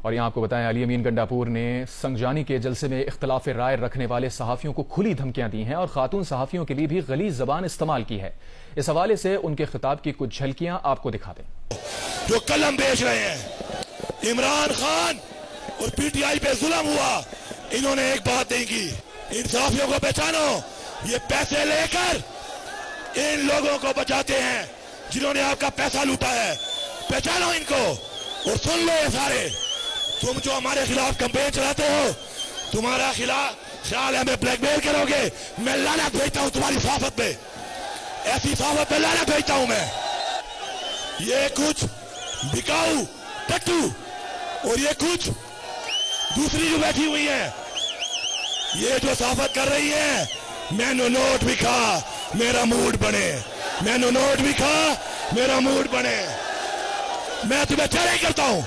और यहाँ आपको बताएं, अली अमीन गंडापुर ने संगजानी के जलसे में इख्तलाफ राय रखने वाले सहाफ़ियों को खुली धमकियां दी हैं और खातून सहाफ़ियों के लिए भी गलीज़ ज़बान इस्तेमाल की है। इस हवाले से उनके खिताब की कुछ झलकियां आपको दिखा दें। जो कलम बेच रहे हैं, इमरान खान और पीटीआई पे जुल्म हुआ, इन्होंने एक बात नहीं की, इन सहाफ़ियों को पहचानो। ये पैसे लेकर इन लोगों को बचाते हैं जिन्होंने आपका पैसा लूटा है। पहचानो इनको और सुन लो ये सारे, तुम जो हमारे खिलाफ कैंपेन चलाते हो, तुम्हारा खिलाफ ख्याल है हमें ब्लैकमेल करोगे। मैं लानत भेजता हूं तुम्हारी सहाफत पे, ऐसी सहाफत पे लानत भेजता हूं मैं। ये कुछ बिकाऊ टट्टू और ये कुछ दूसरी जो बैठी हुई है, ये जो सहाफत कर रही है, मैंने नोट भी खा मेरा मूड बने, मैंने नोट भी खा मेरा मूड बने। मैं तुम्हें चैलेंज करता हूं।